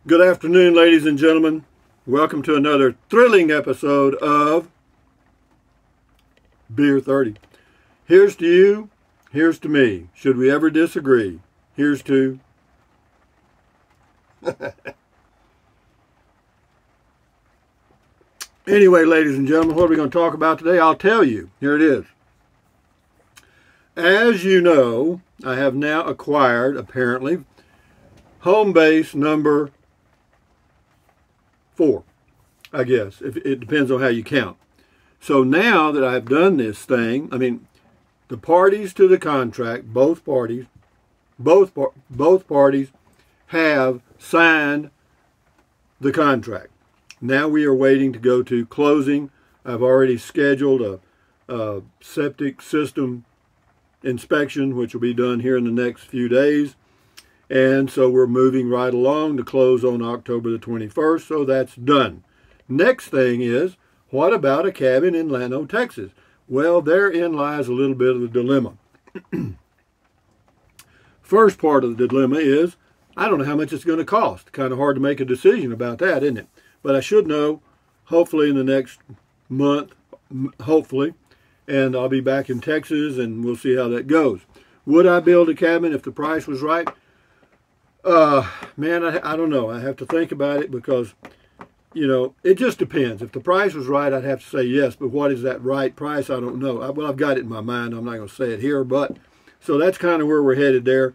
Good afternoon, ladies and gentlemen. Welcome to another thrilling episode of Beer 30. Here's to you, here's to me. Should we ever disagree, here's to... Anyway, ladies and gentlemen, what are we going to talk about today? I'll tell you. Here it is. As you know, I have now acquired, apparently, home base number 4, I guess. It depends on how you count. So now that I've done this thing, the parties to the contract, both parties have signed the contract. Now we are waiting to go to closing. I've already scheduled a septic system inspection, which will be done here in the next few days. And so we're moving right along to close on October the 21st, so that's done. Next thing is, what about a cabin in Llano, Texas? Well, therein lies a little bit of the dilemma. First part of the dilemma is, I don't know how much it's going to cost. Kind of hard to make a decision about that, isn't it? But I should know, hopefully in the next month, hopefully, and I'll be back in Texas and we'll see how that goes. Would I build a cabin if the price was right? Man, I don't know. I have to think about it because, it just depends. If the price was right, I'd have to say yes, but what is that right price? I don't know. Well, I've got it in my mind. I'm not going to say it here, but so that's kind of where we're headed there.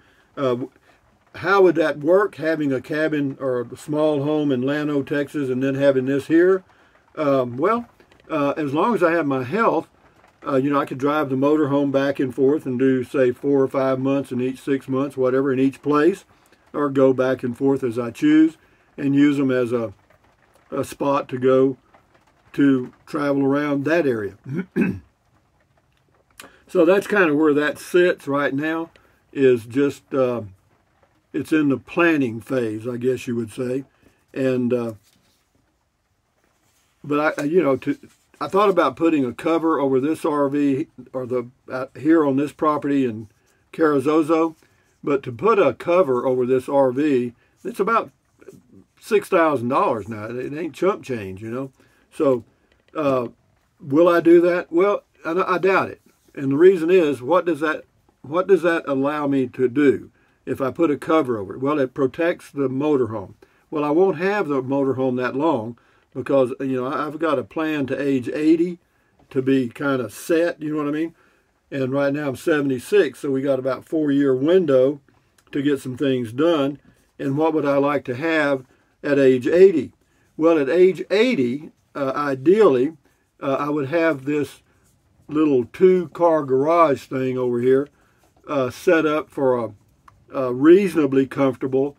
How would that work, having a cabin or a small home in Llano, Texas, and then having this here? As long as I have my health, I could drive the motorhome back and forth and do, say, 4 or 5 months in each 6 months, whatever, in each place, or go back and forth as I choose and use them as a spot to go to travel around that area. So that's kind of where that sits right now, is just... it's in the planning phase, I guess you would say, and but I thought about putting a cover over this RV or here on this property in Carrizozo, but to put a cover over this RV, it's about $6,000 now. It ain't chump change, So, will I do that? Well, I doubt it, and the reason is, what does that allow me to do? If I put a cover over it, well, it protects the motorhome. Well, I won't have the motorhome that long because, I've got a plan to age 80 to be kind of set, you know what I mean? And right now I'm 76, so we got about 4-year window to get some things done. And what would I like to have at age 80? Well, at age 80, ideally, I would have this little 2-car garage thing over here set up for a reasonably comfortable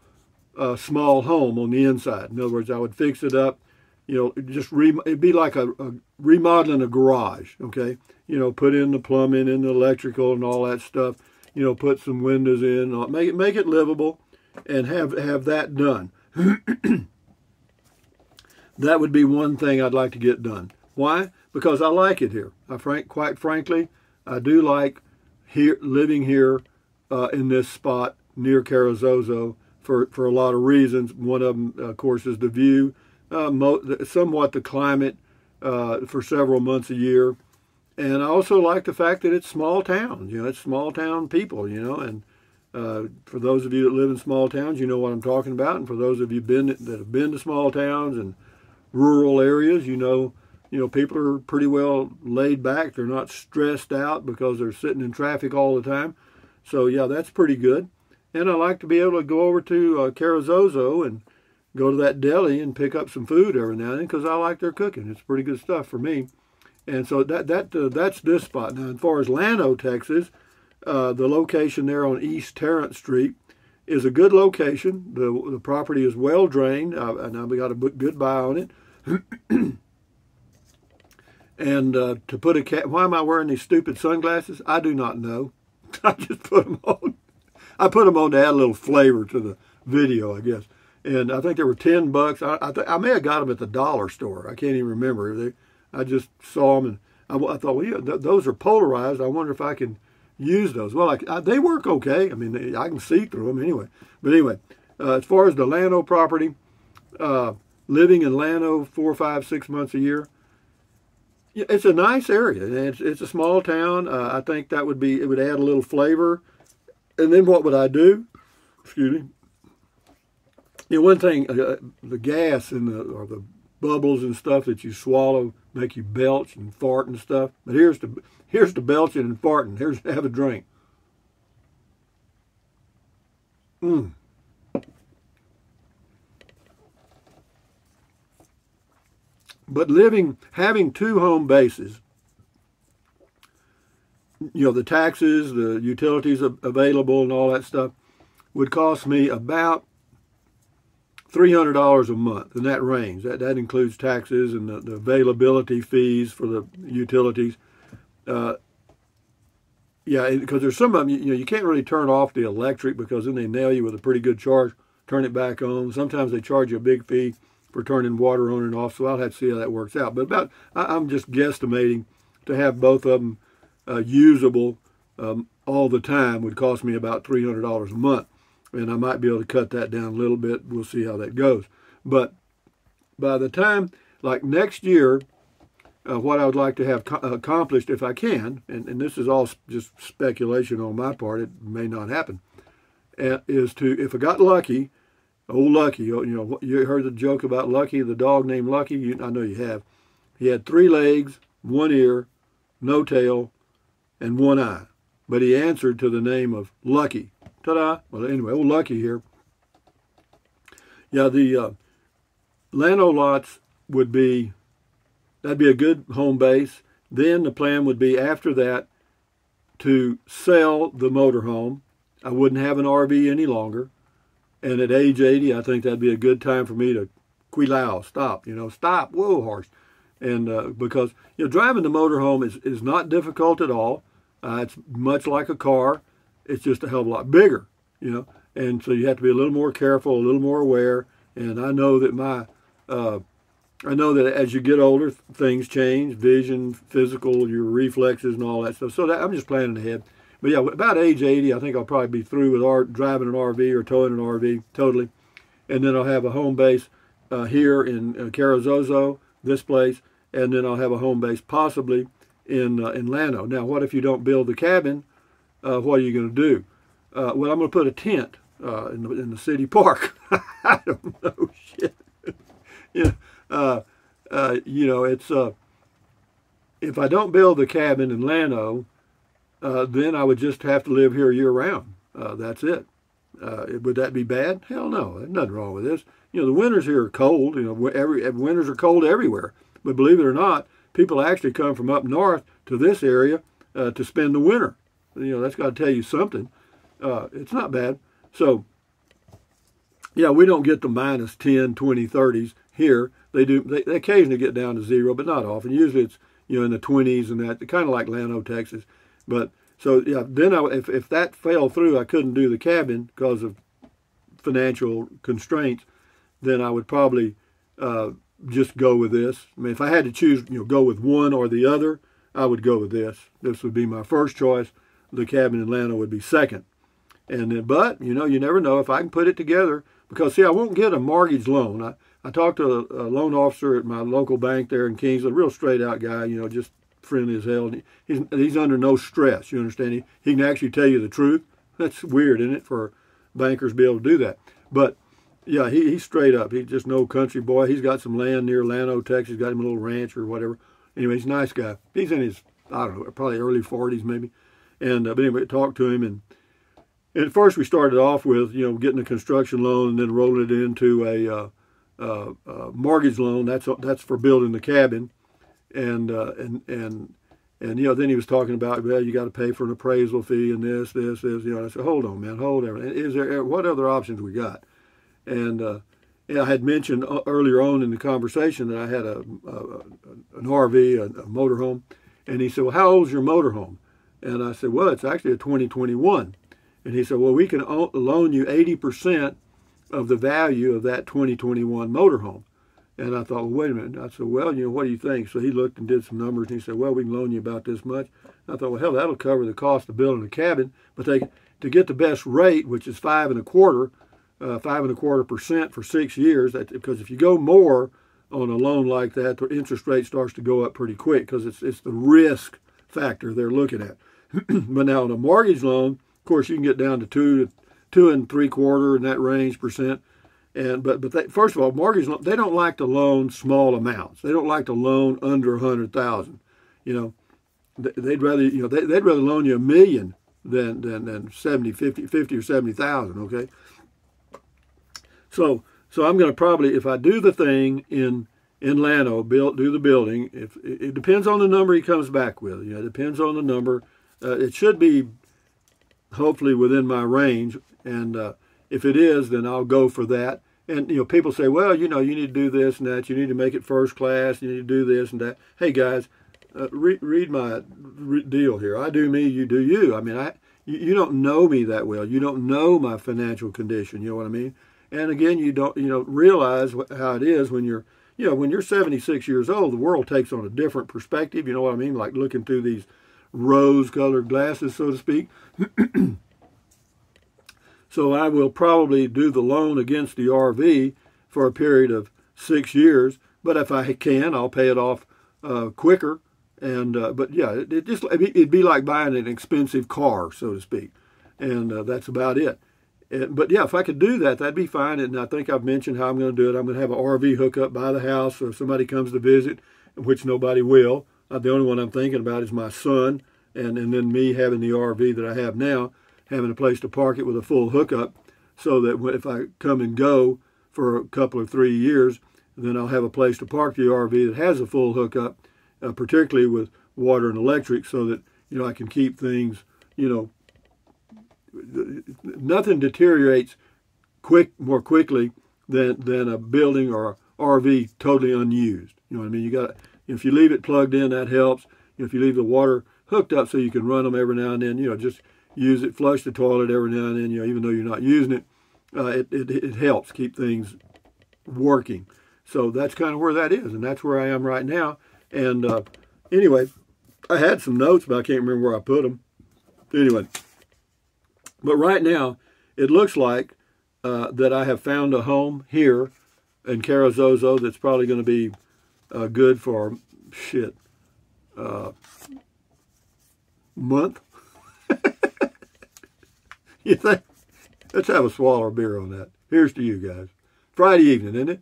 small home on the inside. In other words, I would fix it up, it'd be like a remodeling a garage, okay? Put in the plumbing and the electrical and all that stuff, put some windows in, make it livable and have that done. That would be one thing I'd like to get done. Why? Because I like it here. Quite frankly, I do like living here in this spot near Carrizozo for a lot of reasons. One of them, of course, is the view, somewhat the climate for several months a year. And I also like the fact that it's small towns. It's small town people, and for those of you that live in small towns, you know what I'm talking about. And for those of you that have been to small towns and rural areas, people are pretty well laid back. They're not stressed out because they're sitting in traffic all the time. So, yeah, that's pretty good. And I like to be able to go over to Carrizozo and go to that deli and pick up some food every now and then because I like their cooking. It's pretty good stuff for me. And so that's this spot. Now, as far as Llano, Texas, the location there on East Tarrant Street is a good location. The property is well drained, and we got a good buy on it. And to put why am I wearing these stupid sunglasses? I do not know. I just put them on. I put them on to add a little flavor to the video, I guess. And I think they were $10. I may have got them at the dollar store. I can't even remember. I just saw them, and I thought, well, yeah, those are polarized. I wonder if I can use those. Well, they work okay. I mean, I can see through them anyway. But anyway, as far as the Llano property, living in Llano 4, 5, 6 months a year. Yeah, it's a nice area. It's a small town. I think it would add a little flavor. And then what would I do? Excuse me. One thing, the gas or the bubbles and stuff that you swallow make you belch and fart and stuff. But here's the belching and farting. Have a drink. But having two home bases, the taxes, the utilities available and all that stuff, would cost me about $300 a month in that range. That includes taxes and the availability fees for the utilities. Yeah, because there's some of them, you can't really turn off the electric because then they nail you with a pretty good charge, turn it back on. Sometimes they charge you a big fee for turning water on and off, so I'll have to see how that works out. But I'm just guesstimating to have both of them usable all the time would cost me about $300 a month. And I might be able to cut that down a little bit. We'll see how that goes. But by the time, like next year, what I would like to have accomplished, if I can, and this is all just speculation on my part, it may not happen, is if I got Lucky, Lucky, you heard the joke about Lucky, the dog named Lucky? I know you have. He had 3 legs, 1 ear, no tail, and 1 eye. But he answered to the name of Lucky. Ta-da! Well, anyway, Lucky here. Yeah, the Llano lots that'd be a good home base. Then the plan would be after that to sell the motorhome. I wouldn't have an RV any longer. And at age 80, I think that'd be a good time for me to stop, stop, whoa, horse. And because, driving the motorhome is not difficult at all. It's much like a car. It's just a hell of a lot bigger, and so you have to be a little more careful, a little more aware. And I know that as you get older, things change, vision, physical, your reflexes and all that stuff. So I'm just planning ahead. But yeah, about age 80, I think I'll probably be through with driving an RV or towing an RV totally. And then I'll have a home base here in Carrizozo, this place, and then I'll have a home base possibly in Llano. Now, what if you don't build the cabin? What are you going to do? Well, I'm going to put a tent in the city park. I don't know, shit. It's if I don't build the cabin in Llano, then I would just have to live here year round. That's it. Would that be bad? Hell no. There's nothing wrong with this. The winters here are cold. Winters are cold everywhere. But believe it or not, people actually come from up north to this area to spend the winter. That's got to tell you something. It's not bad. So, yeah, we don't get the minus 10, 20, 30s here. They do. They occasionally get down to 0, but not often. Usually it's, in the 20s and that, kind of like Llano, Texas. But, so, yeah, then if that fell through, I couldn't do the cabin because of financial constraints, then I would probably just go with this. I mean, if I had to choose, go with one or the other, I would go with this. This would be my first choice. The cabin in Llano would be second. And then, but, you never know if I can put it together. Because, see, I won't get a mortgage loan. I talked to a loan officer at my local bank there in Kingsland, a real straight-out guy, just friendly as hell. And he's under no stress, you understand? He can actually tell you the truth. That's weird, isn't it, for bankers to be able to do that? But, yeah, he's straight up. He's just no country boy. He's got some land near Llano, Texas. Got him a little ranch or whatever. Anyway, he's a nice guy. He's in his, I don't know, probably early 40s maybe. And but anyway, talked to him, and at first we started off with getting a construction loan and then rolling it into a mortgage loan. That's for building the cabin, and then he was talking about, well, you got to pay for an appraisal fee and this. I said, hold on, man, hold everything. What other options we got? And I had mentioned earlier on in the conversation that I had an RV, a motorhome, and he said, well, how old's your motorhome? And I said, well, it's actually a 2021. And he said, well, we can loan you 80% of the value of that 2021 motorhome. And I thought, well, wait a minute. I said, well, what do you think? So he looked and did some numbers, and he said, well, we can loan you about this much. And I thought, well, hell, that'll cover the cost of building a cabin. But to get the best rate, which is 5 1/4, 5.25% for 6 years. Because if you go more on a loan like that, the interest rate starts to go up pretty quick because it's the risk factor they're looking at. But now on a mortgage loan, of course, you can get down to 2.75 in that range percent. But first of all, mortgage loan, they don't like to loan small amounts. They don't like to loan under 100,000. You know, they'd rather they'd rather loan you $1 million than 50 or 70,000. Okay. So I'm going to probably, if I do the thing in Llano, do the building. If it depends on the number he comes back with. You know, it depends on the number. It should be hopefully within my range, and if it is, then I'll go for that. And people say, well, you need to do this and that. You need to make it first class. You need to do this and that. Hey guys, read my deal here. I do me, you do you. I mean, you don't know me that well. You don't know my financial condition. You know what I mean? And again, you don't realize how it is when you're when you're 76 years old. The world takes on a different perspective. You know what I mean? Like looking through these rose-colored glasses, so to speak. So I will probably do the loan against the RV for a period of 6 years. But if I can, I'll pay it off quicker. And but yeah, it'd be like buying an expensive car, so to speak. And that's about it. But yeah, if I could do that, that'd be fine. And I think I've mentioned how I'm going to do it. I'm going to have an RV hookup by the house, so if somebody comes to visit, which nobody will. The only one I'm thinking about is my son, and then me having the RV that I have now, having a place to park it with a full hookup, so that if I come and go for a couple or 3 years, then I'll have a place to park the RV that has a full hookup, particularly with water and electric, so that I can keep things, nothing deteriorates more quickly than a building or RV totally unused. You know what I mean? If you leave it plugged in, that helps. If you leave the water hooked up so you can run them every now and then, just use it, flush the toilet every now and then, even though you're not using it, it helps keep things working. So that's kind of where that is, and that's where I am right now. And anyway, I had some notes, but I can't remember where I put them. Anyway, but right now, it looks like that I have found a home here in Carrizozo that's probably going to be good for, month. You think? Let's have a swallow of beer on that. Here's to you guys. Friday evening, isn't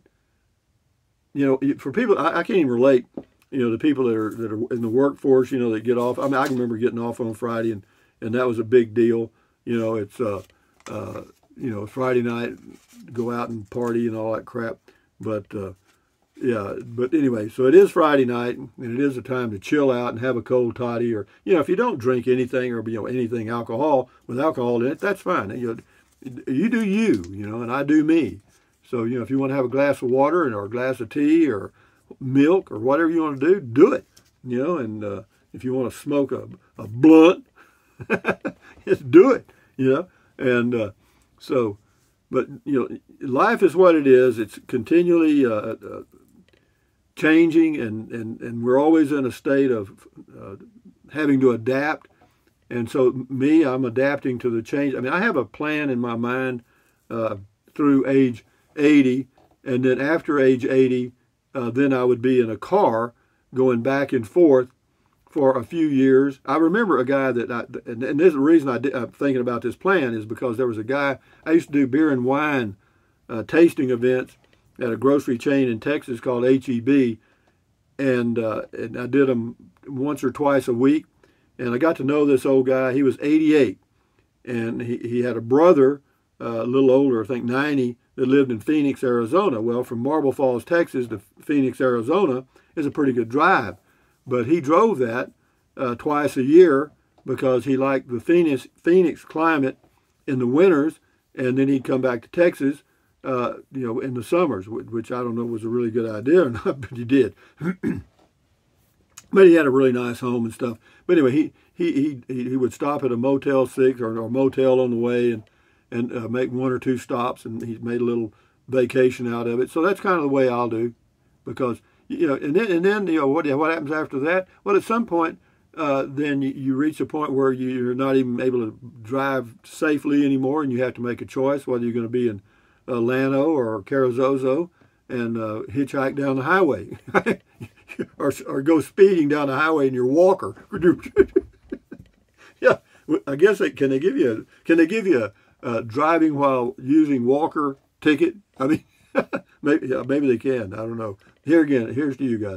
it? For people, I can't even relate, to people that are in the workforce, that get off. I mean, I can remember getting off on Friday, and that was a big deal. It's Friday night, go out and party and all that crap. But yeah, but anyway, so it is Friday night, and it is a time to chill out and have a cold toddy, or if you don't drink anything or anything with alcohol in it, that's fine. You do you, and I do me. So if you want to have a glass of water or a glass of tea or milk or whatever you want to do it. And if you want to smoke a blunt, just do it. And so, but life is what it is. It's continually changing, and we're always in a state of having to adapt. And so I'm adapting to the change. I mean, I have a plan in my mind through age 80, and then after age 80, then I would be in a car going back and forth for a few years. I remember a guy and this is the reason I'm thinking about this plan is because there was a guy, I used to do beer and wine tasting events at a grocery chain in Texas called HEB, and I did them once or twice a week, and I got to know this old guy. He was 88, and he had a brother, a little older, I think 90, that lived in Phoenix, Arizona. Well, from Marble Falls, Texas to Phoenix, Arizona is a pretty good drive, but he drove that twice a year because he liked the Phoenix climate in the winters, and then he'd come back to Texas in the summers, which I don't know was a really good idea or not, but he did. But he had a really nice home and stuff. But anyway, he would stop at a Motel 6 or a motel on the way and make one or two stops, and he made a little vacation out of it. So that's kind of the way I'll do, because and then what happens after that? Well, at some point, then you reach a point where you're not even able to drive safely anymore, and you have to make a choice whether you're going to be in Llano or Carrizozo and hitchhike down the highway, or go speeding down the highway in your walker. Yeah, I guess can they give you a driving while using walker ticket? I mean, maybe they can. I don't know. Here's to you guys.